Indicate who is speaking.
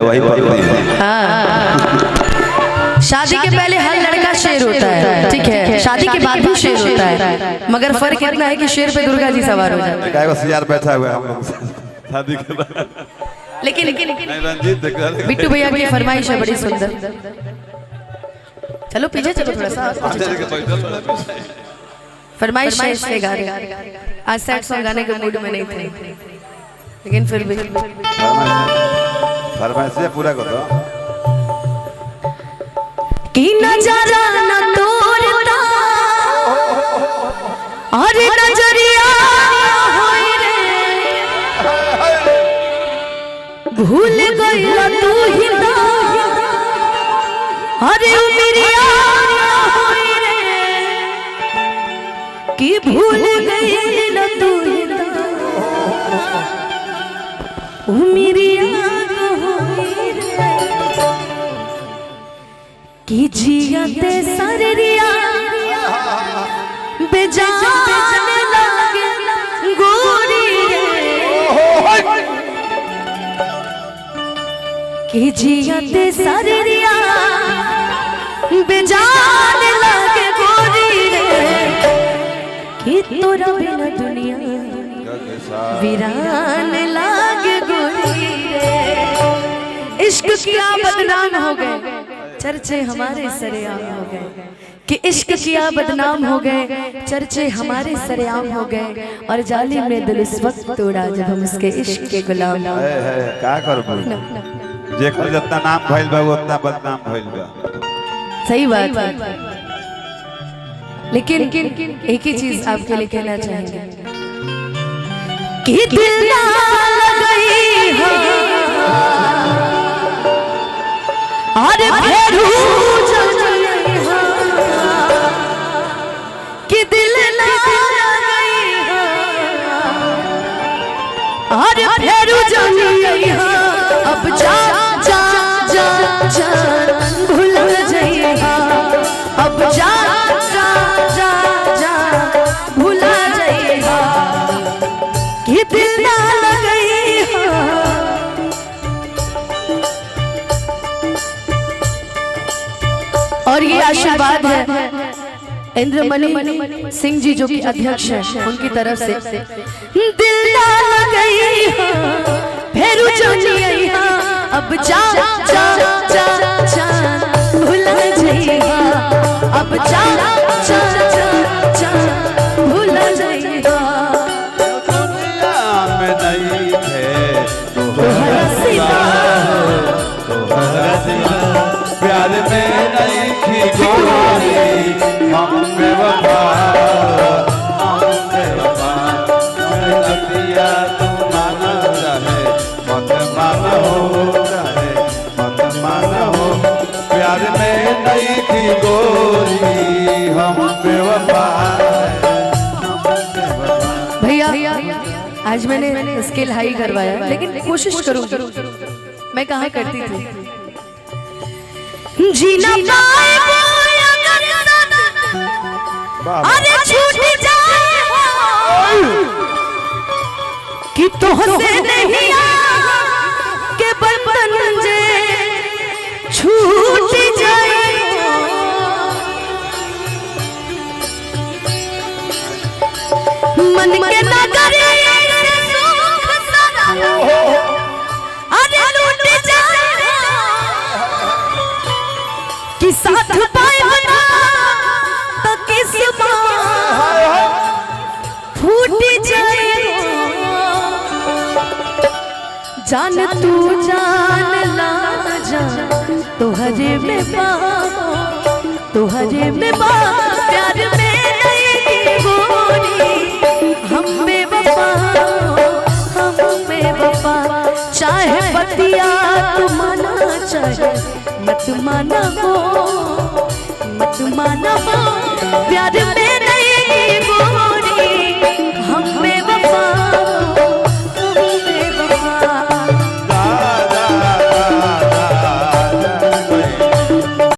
Speaker 1: वही पकड़ी है।
Speaker 2: हाँ, शादी के पहले हर लड़का शेर होता है, ठीक है, शादी के बाद भी शेर होता है, मगर फर्क इतना है कि शेर पे दुर्गा जी सवार हो जाते हैं।
Speaker 1: काय को सियार बैठा हुआ है हम लोग शादी के बाद।
Speaker 2: लेकिन
Speaker 1: रंजीत
Speaker 2: बिट्टू भैया की फरमाइश है बड़ी सुंदर। चलो पीछे चलो थोड़ा सा, फरमाइश है इसलिए गा रहे। आज सैड सॉन्ग गाने के मूड में नहीं थे, लेकिन फिर भी
Speaker 1: फरमाइश से पूरा करो
Speaker 2: कि नजारा न तोड़ता और नजरिया होई रे, भूल गइला तू ही ना अरे उमरिया होई रे, कि भूल गइला तू ही ना उमरिया होई रे, कि जियाते सररिया बेजान लागे गोरी रे, कि जियाते सररिया बेजान लागे गोरी रे, कि तोरा बिना दुनिया वीरान लागे गोरी रे। इश्क किया बदनाम हो गए, चर्चे हमारे सरेआम हो गए, कि इश्क किया बदनाम हो गए, चर्चे हमारे सरेआम हो गए, और जालिम ने दिल इस वक्त तोड़ा जब हम उसके इश्क के गुलाम।
Speaker 1: का करबो जेकर जितना नाम भइल बा उतना बदनाम भइल बा।
Speaker 2: सही बात है, लेकिन एक ही चीज आपके लिए कहना चाहेंगे कि दिल ना लगई हो और फेरू जलई हो, कि दिल ना लगई हो और फेरू जलई हो, अब जा जा जा जा भूल जइहा, अब जा जा जा जा भूल जइहा, कि दिल ना लगई हो। और ये आशीर्वाद है इंद्रमणि सिंह जी जो कि अध्यक्ष हैं उनकी तरफ से, दिल ना लगई हो फेरू जइहा, अब जा जा जा जा भूल जइहा, अब जा जा जा जा भूल जइहा,
Speaker 1: दुनिया में नहीं थे तोहरा सिवा, तोहरा सिवा प्यार में नहीं थी गोरी, हम बेवफा मैं लगिया तू माना रहे मत माना हो रहे मत माना हो, प्यार में नहीं थी गोरी हम बेवफा।
Speaker 2: भैया आज मैंने स्केल हाई करवाया, लेकिन कोशिश करूंगी, मैं कहाँ करती थी जीना पाए अगर अरे छूट जाए कि तुझसे नहीं के बंधन जे छूट जाए, मन के नगर से सुख सारा अरे लूट जाए, कि साथ पाए बना तो किस्मत फूट जाए, जान तू जान ला जान तोहरे में पाओ, तोहरे में प्यार में नहीं गोरी, हम बेवफा हम बेवफा, चाहे बतिया तू माना चाहे मत माना हो, मत माना हो, प्यार